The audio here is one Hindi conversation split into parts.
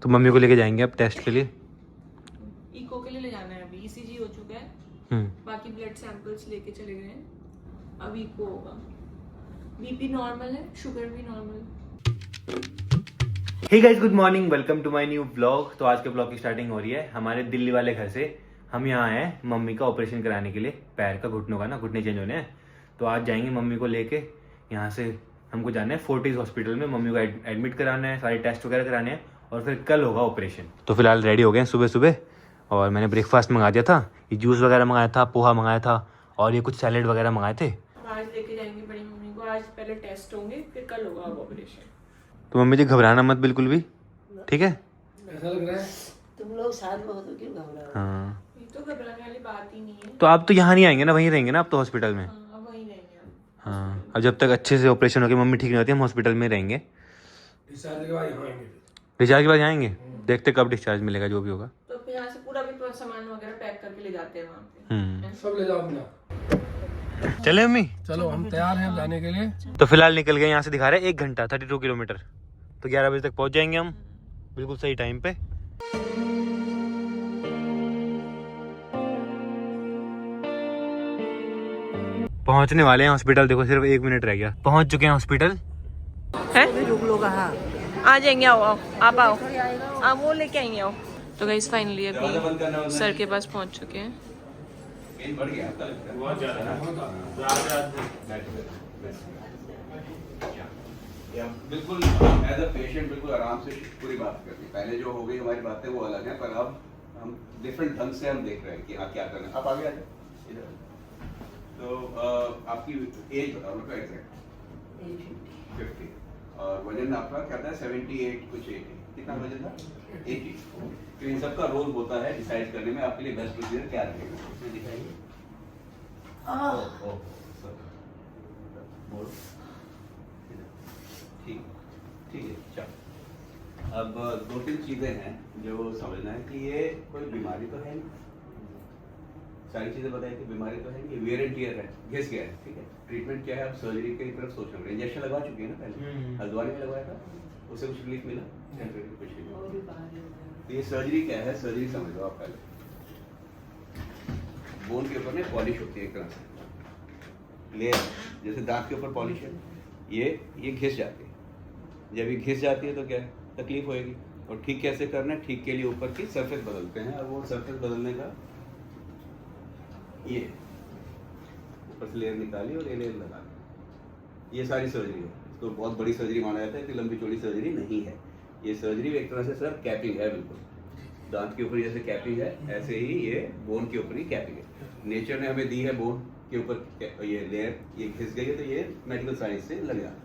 तो मम्मी को लेके जाएंगे अब टेस्ट के लिए। इको के लिए ले जाना है, अभी ईसीजी हो चुका है, बाकी ब्लड सैंपल्स लेके चले गए हैं, अब इको होगा। बीपी नॉर्मल है, शुगर भी normal. Hey guys, good morning, welcome to my new blog. तो आज के ब्लॉग की स्टार्टिंग हो रही है हमारे दिल्ली वाले घर से। हम यहाँ आए हैं मम्मी का ऑपरेशन कराने के लिए, पैर का, घुटनों का ना, घुटने चेंज होने हैं। तो आज जाएंगे मम्मी को लेके। यहाँ से हमको जाना है फोर्टिस हॉस्पिटल में, मम्मी को एडमिट कराना है, सारे टेस्ट वगैरह कराने हैं और फिर कल होगा ऑपरेशन। तो फिलहाल रेडी हो गए हैं सुबह सुबह, और मैंने ब्रेकफास्ट मंगा दिया था, ये जूस वगैरह मंगाया था, पोहा मंगाया था और ये कुछ सैलेड वगैरह मंगाए थे। आज लेके जाएंगे बड़ी मम्मी को, आज पहले टेस्ट होंगे फिर कल होगा ऑपरेशन। तो मम्मी जी घबराना मत बिल्कुल भी, ठीक है? ऐसा लग रहा है तुम लोग साथ में हो तो क्यों घबरा रहे हो? हाँ, ये तो घबराने वाली बात ही नहीं है। तो आप तो यहाँ नहीं आएंगे ना, वहीं रहेंगे ना आप तो हॉस्पिटल में। हाँ, अब वहीं रहेंगे हम। हाँ, अब जब तक अच्छे से ऑपरेशन होकर मम्मी ठीक नहीं होती हम हॉस्पिटल में रहेंगे। डिस्चार्ज के बाद यहाँ आएंगे। डिस्चार्ज के बाद आएंगे, देखते कब डिस्चार्ज मिलेगा, जो भी होगा। तो फिर यहाँ से पूरा भी सामान वगैरह पैक करके ले जाते हैं वहाँ पे। सब ले जाओ अपना। चले मम्मी? चलो हम तैयार हैं जाने के लिए। तो फिलहाल निकल गए, यहाँ से दिखा रहे हैं 1 घंटा 32 किलोमीटर। तो 11 बजे तक पहुँच जाएंगे हम, बिल्कुल सही टाइम पे। पहुंचने वाले हैं हॉस्पिटल, देखो सिर्फ 1 मिनट रह गया, पहुंच चुके हैं हॉस्पिटल। है? आ जाएंगे, आओ आओ, आप आओ, आप वो लेके आएंगे, आओ। तो गाइस फाइनली अभी सर के पास पहुंच चुके हैं। बिल्कुल एज अ पेशेंट बिल्कुल आराम से पूरी बात करनी। पहले जो हो गई हमारी बातें वो अलग है, पर अब हम डिफरेंट ढंग से हम देख रहे हैं कि हाँ क्या करना है। आप आगे आ जाए इधर। तो आपकी एज बताओ ना एग्जैक्ट। 50 और वजन आपका क्या था? 78 कुछ 80। कितना वजन था? 80। तो इन सबका रोल होता है डिसाइड करने में आपके लिए बेस्ट प्रोसीजर क्या रहेगा, उसमें दिखाइए। ठीक ठीक है, चलो। अब 2-3 चीजें हैं जो समझना है कि ये कोई बीमारी तो है नहीं। सारी चीजें बताइए कि बीमारी तो है नहीं, वेयर एंड टियर है, घिस गया है, ठीक है। ट्रीटमेंट क्या है? आप सर्जरी की तरफ सोच रहे हैं। इंजेक्शन लगवा चुके हैं ना पहले, हल्द्वानी में लगवाया था, उससे कुछ रिलीफ मिला? कुछ नहीं। तो ये सर्जरी क्या है? सर्जरी समझ लो आप पहले। बोन के ऊपर में पॉलिश होती है एक तरह से, लेयर, जैसे दांत के ऊपर पॉलिश है, ये घिस जाती है। जब ये घिस जाती है तो क्या तकलीफ होएगी, और ठीक कैसे करना है? ठीक के लिए ऊपर की सरफेस बदलते हैं, और वो सरफेस बदलने का ये ऊपर से लेयर निकाली और ये लेयर लगा दी। ये सारी सर्जरी है। इसको बहुत बड़ी सर्जरी माना जाता है, इतनी लंबी चौड़ी सर्जरी नहीं है ये। सर्जरी एक तरह से सर कैपिंग है, बिल्कुल दांत के ऊपर जैसे कैपिंग है, ऐसे ही ये बोन के ऊपर ही कैपिंग है। नेचर ने हमें दी है बोन के ऊपर ये लेयर, ये घिस गई है तो ये मेडिकल साइंस से लग जाता है।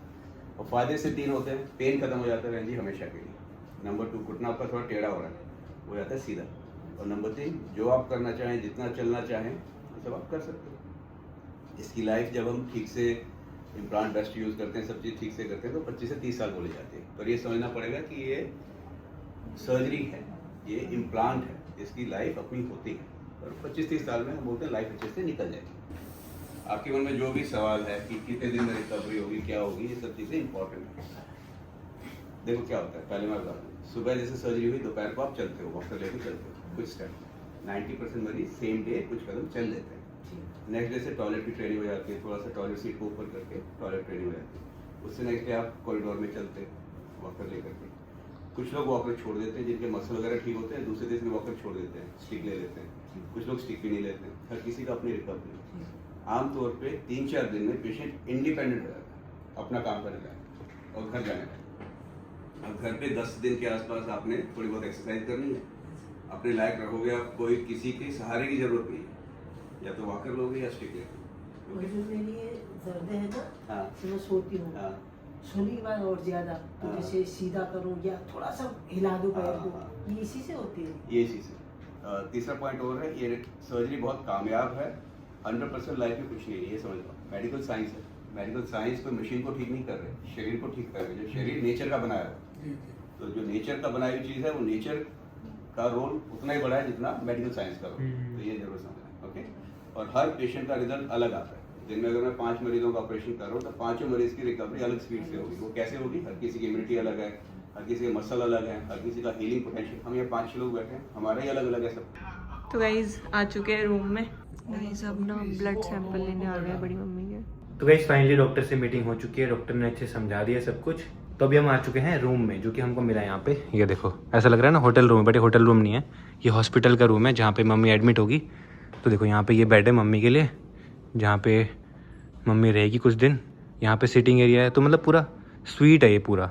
और फायदे से 3 होते हैं। पेन खत्म हो जाता है जी हमेशा के लिए। नंबर 2, घुटना आपका थोड़ा टेढ़ा हो रहा है, हो जाता है सीधा। और नंबर 3, जो आप करना चाहें, जितना चलना चाहें वो सब आप कर सकते हो। इसकी लाइफ जब हम ठीक से इम्प्लांट बेस्ट यूज़ करते हैं, सब चीज़ ठीक से करते हैं, तो 25 से 30 साल बोली जाती है। पर ये समझना पड़ेगा कि ये सर्जरी है, ये इम्प्लांट है, इसकी लाइफ अपनी होती है। और 25-30 साल में हम बोलते हैं लाइफ अच्छे से निकल जाएगी। आपके मन में जो भी सवाल है कि कितने दिन में रिकवरी होगी, क्या होगी, ये सब चीज़ें इंपॉर्टेंट है। देखो क्या होता है, पहले मैं बता दूँ, सुबह जैसे सर्जरी हुई, दोपहर को आप चलते हो, वॉकर लेकर चलते हो कुछ स्टेप। 90% मरीज सेम डे कुछ कदम चल लेते हैं। नेक्स्ट डे से टॉयलेट की ट्रेनिंग हो जाती है, थोड़ा सा टॉयलेट सीट को ऊपर करके टॉयलेट ट्रेनिंग हो जाती है। उससे नेक्स्ट डे आप कॉरिडोर में चलते वॉकर लेकर के। कुछ लोग वॉकर छोड़ देते हैं, जिनके मसल वगैरह ठीक होते हैं, दूसरे दिन में वॉकर छोड़ देते हैं, स्टिक ले लेते हैं। कुछ लोग स्टिक भी नहीं लेते हैं। हर किसी का अपनी रिकवरी। आमतौर पे 3-4 दिन में पेशेंट इंडिपेंडेंट हो जाता है, अपना काम करने का और घर जाने का। अब घर पे 10 दिन के आसपास आपने थोड़ी बहुत एक्सरसाइज करनी है, अपने लायक रहोगे आप, कोई किसी के सहारे की जरूरत नहीं है। या तो वॉकर लोगे या स्टिक लोगे। मेरी ये दर्द है ना, हाँ तो मैं सोती हूँ, हाँ सोने के बाद और ज्यादा, तो हाँ। जैसे सीधा करूँ या थोड़ा सा हिला दूँ पैर को, हाँ। ये इसी से होती है। ये चीज़ है। तीसरा पॉइंट और है, ये सर्जरी बहुत कामयाब है। 100% लाइफ में कुछ नहीं है, ये समझ लो। मेडिकल साइंस है। मेडिकल साइंस कोई मशीन को ठीक नहीं कर रहे, शरीर को ठीक कर रहे। जो शरीर नेचर का बनाया हुआ, तो जो नेचर का बनाई हुई चीज़ है, वो नेचर का रोल उतना ही बड़ा है जितना मेडिकल साइंस का रोल। तो ये जरूर समझना है, ओके। और हर पेशेंट का रिजल्ट अलग आता है। दिन में अगर मैं 5 मरीजों का ऑपरेशन कर रहा हूँ तो 5 मरीज की रिकवरी अलग स्पीड से होगी। वो कैसे होगी? हर किसी की इम्यूनिटी अलग है, हर किसी के मसल अलग है, हर किसी का हीलिंग पोटेंशियल। हम यहाँ 5-6 लोग बैठे हैं, हमारा ही अलग अलग है सब। तो गाइज आ चुके हैं रूम में। गाइज अब ना ब्लड सैंपल लेने आ गए बड़ी मम्मी के। तो गाइस फाइनली डॉक्टर से मीटिंग हो चुकी है, डॉक्टर ने अच्छे से समझा दिया सब कुछ। तो अभी हम आ चुके हैं रूम में, जो कि हमको मिला है यहाँ पे। ये देखो, ऐसा लग रहा है ना होटल रूम है, बट ये होटल रूम नहीं है, ये हॉस्पिटल का रूम है जहाँ पे मम्मी एडमिट होगी। तो देखो यहाँ पे ये बेड है मम्मी के लिए, जहाँ पे मम्मी रहेगी कुछ दिन। यहाँ पे सिटिंग एरिया है, तो मतलब पूरा स्वीट है ये पूरा,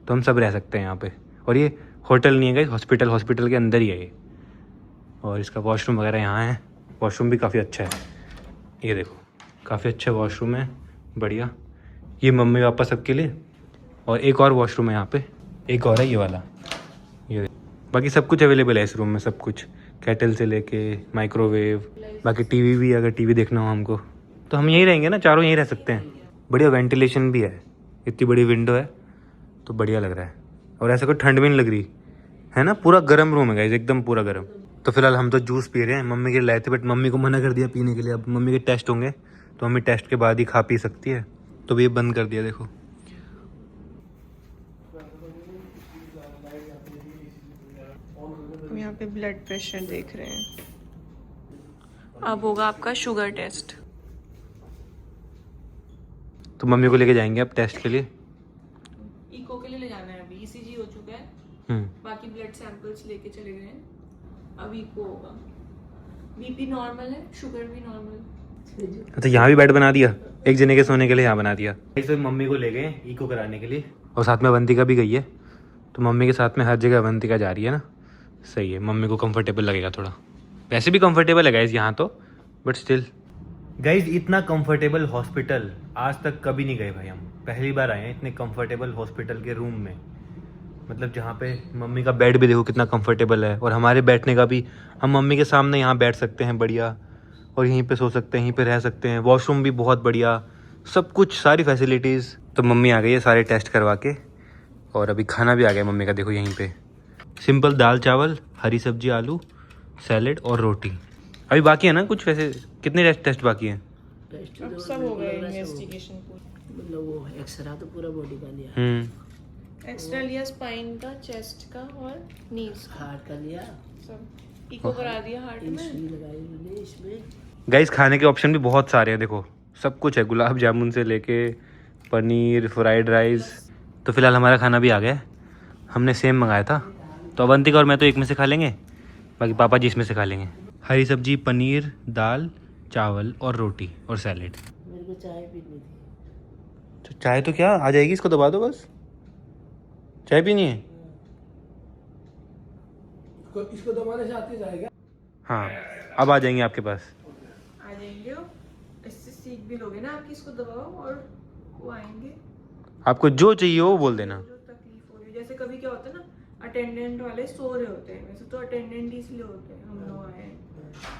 तो हम सब रह सकते हैं यहाँ पे। और ये होटल नहीं है गाइस, हॉस्पिटल के अंदर ही है ये। और इसका वॉशरूम वगैरह यहाँ है, वॉशरूम भी काफ़ी अच्छा है। ये देखो काफ़ी अच्छा वॉशरूम है, बढ़िया। ये मम्मी पापा सबके लिए। और एक और वॉशरूम है यहाँ पे, एक और है ये वाला। ये देखो, बाकी सब कुछ अवेलेबल है इस रूम में, सब कुछ, केटल से लेके माइक्रोवेव, बाकी टीवी भी, अगर टीवी देखना हो हमको तो हम यहीं रहेंगे ना, चारों यहीं रह सकते हैं। बढ़िया वेंटिलेशन भी है, इतनी बड़ी विंडो है, तो बढ़िया लग रहा है। और ऐसा कोई ठंड भी नहीं लग रही है ना, पूरा गर्म रूम है गाइस, एकदम पूरा गर्म। तो फिलहाल हम तो जूस पी रहे हैं, मम्मी के लाए थे बट मम्मी को मना कर दिया पीने के लिए। अब मम्मी के टेस्ट होंगे तो मम्मी टेस्ट के बाद ही खा पी सकती है, तो भी ये बंद कर दिया। देखो हम यहाँ पे ब्लड प्रेशर देख रहे हैं। अब होगा आपका शुगर टेस्ट। तो मम्मी को लेके जाएंगे अब टेस्ट के लिए। इको के लिए ले जाना है अभी, ईसीजी हो चुका है, बाकी ब्लड सैंपल्स लेके चले गए हैं। अब इको होगा। बीपी नॉर्मल है, शुगर भी नॉर्मल। अच्छा, यहाँ भी बेड बना दिया, एक जने के सोने के लिए यहाँ बना दिया। तो मम्मी को ले गए इको कराने के लिए, और साथ में अवंतिका भी गई है। तो मम्मी के साथ में हर जगह अवंतिका जा रही है ना, सही है। मम्मी को कंफर्टेबल लगेगा थोड़ा, वैसे भी कंफर्टेबल है गाइज यहाँ तो, बट स्टिल। गाइज इतना कंफर्टेबल हॉस्पिटल आज तक कभी नहीं गए भाई, हम पहली बार आए हैं इतने कंफर्टेबल हॉस्पिटल के रूम में। मतलब जहाँ पे मम्मी का बेड भी देखो कितना कंफर्टेबल है, और हमारे बैठने का भी, हम मम्मी के सामने यहाँ बैठ सकते हैं बढ़िया, और यहीं पे सो सकते हैं, यहीं पे रह सकते हैं। वॉशरूम भी बहुत बढ़िया, सब कुछ, सारी फैसिलिटीज़। तो मम्मी आ गई है सारे टेस्ट करवा के, और अभी खाना भी आ गया मम्मी का, देखो यहीं पे सिंपल दाल चावल, हरी सब्जी, आलू, सैलेड और रोटी। अभी बाकी है ना कुछ, वैसे कितने टेस्ट बाकी हैं? टेस्ट अब तो सब हो गए पूरा सब- इन्वेस्टिगेशन पूरा। मतलब वो एक्सरा तो पूरा बॉडी का लिया, एक्स्ट्रा लिया स्पाइन का, चेस्ट का और नीज का, हार्ट का लिया, सब इको करा दिया हार्ट में। सुई लगाई मैंने इसमें। गाइस खाने के ऑप्शन भी बहुत सारे हैं, देखो सब कुछ है, गुलाब जामुन से लेके पनीर, फ्राइड राइस। तो फिलहाल हमारा खाना भी आ गया है, हमने सेम मंगाया था। तो अवंतिका और मैं तो एक में से खा लेंगे, बाकी पापा जी इसमें से खा लेंगे। हरी सब्जी, पनीर, दाल, चावल और रोटी और सैलेड। मेरे को चाय पीनी थी। तो चाय तो क्या आ जाएगी, इसको दबा दो बस। चाय पीनी है? इसको दबाने से आते जाएगा। हाँ, अब आ जाएंगे आपके पास। आ जाएंगे वो, इससे सीख भी लोगे ना आपकी, इसको दबाओ और वो आएंगे। आपको जो चाहिए हो वो बोल देना। जो तकलीफ हो रही है, जैसे कभी क्या होता है ना, अटेंडेंट वाले सो रहे होते हैं, वैसे तो अटेंडेंट ही इसलिए होते हैं, हम लोग आए हैं।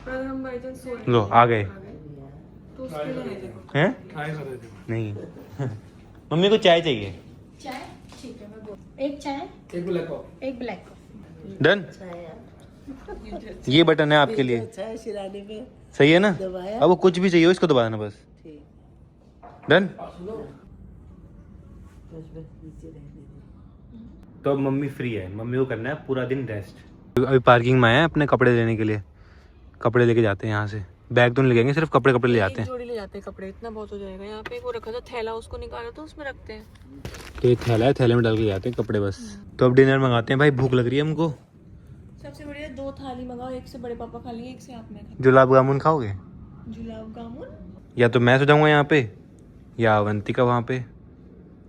पर अगर हम बाई चांस सो रहे लो, हैं, आ गए। तो उसके लिए है देखो। हैं? नहीं मम्मी को चाय चाहिए। चाय ठीक है, मैं बोल एक चाय एक ब्लैक कॉफी। एक ब्लैक कॉफी। डन। चाय यार, ये बटन है आपके लिए, चाय सिराने में सही है ना? दबाया। अब वो कुछ भी चाहिए हो इसको दबा देना बस। ठीक, डन। बस नीचे रहने दे। तो अब मम्मी फ्री है, मम्मी को करना है पूरा दिन रेस्ट। अभी पार्किंग में आए हैं अपने कपड़े लेने के लिए, कपड़े लेके जाते हैं यहाँ से। बैग तो नहीं लगेंगे, सिर्फ कपड़े ले जाते एक हैं। जोड़ी ले जाते हैं कपड़े, इतना बहुत हो जाएगा। यहाँ पे एक वो रखा था थैला, उसको निकालो तो उसमें रखते हैं। तो ये थैला है, थैले में डाल के जाते हैं कपड़े बस। तो अब डिनर मंगाते हैं भाई, भूख लग रही है हमको। सबसे बढ़िया 2 थाली मंगाओ, एक से बड़े पापा खा लेंगे, एक से आप में खा। गुलाब जामुन खाओगे? गुलाब जामुन या तो मैं सो जाऊँगा यहाँ पे, या अवंतिका वहाँ पे,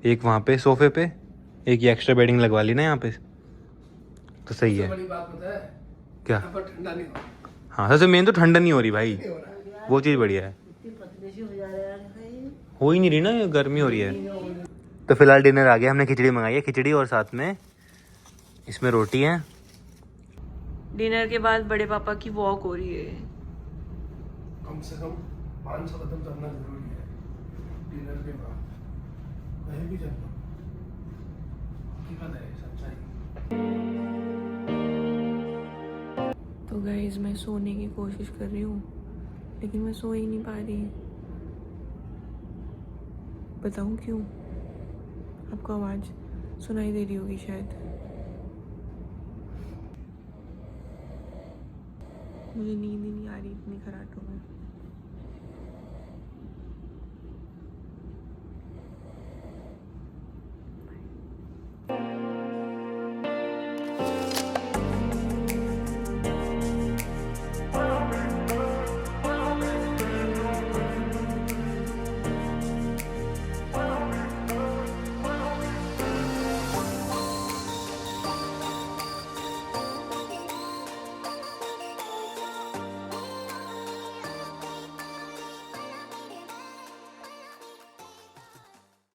एक वहाँ पे सोफे पे, एक ये एक्स्ट्रा बेडिंग लगवा ली ना यहाँ पे, तो सही है। बड़ी बात पता है, क्या? यहाँ पर ठंडा नहीं हो हाँ, सबसे मेन तो ठंडा नहीं हो रही भाई, वो चीज़ बढ़िया है। इतनी पतली सी हो जा रहा है यार भाई। हो ही नहीं रही ना, ये गर्मी हो रही है। तो फिलहाल डिनर आ गया, हमने खिचड़ी मंगाई है, खिचड़ी और साथ में इसमें रोटी है। डिनर के बाद बड़े पापा की वॉक हो रही है। कम से कम 500 कदम चलना जरूरी है डिनर के बाद, कहीं भी चलना। हकीकत है, सच्चाई। तो गाइस मैं सोने की कोशिश कर रही हूँ, लेकिन मैं सो ही नहीं पा रही। बताऊँ क्यों? आपको आवाज़ सुनाई दे रही होगी शायद। मुझे नींद ही नहीं आ रही इतनी खराटों में।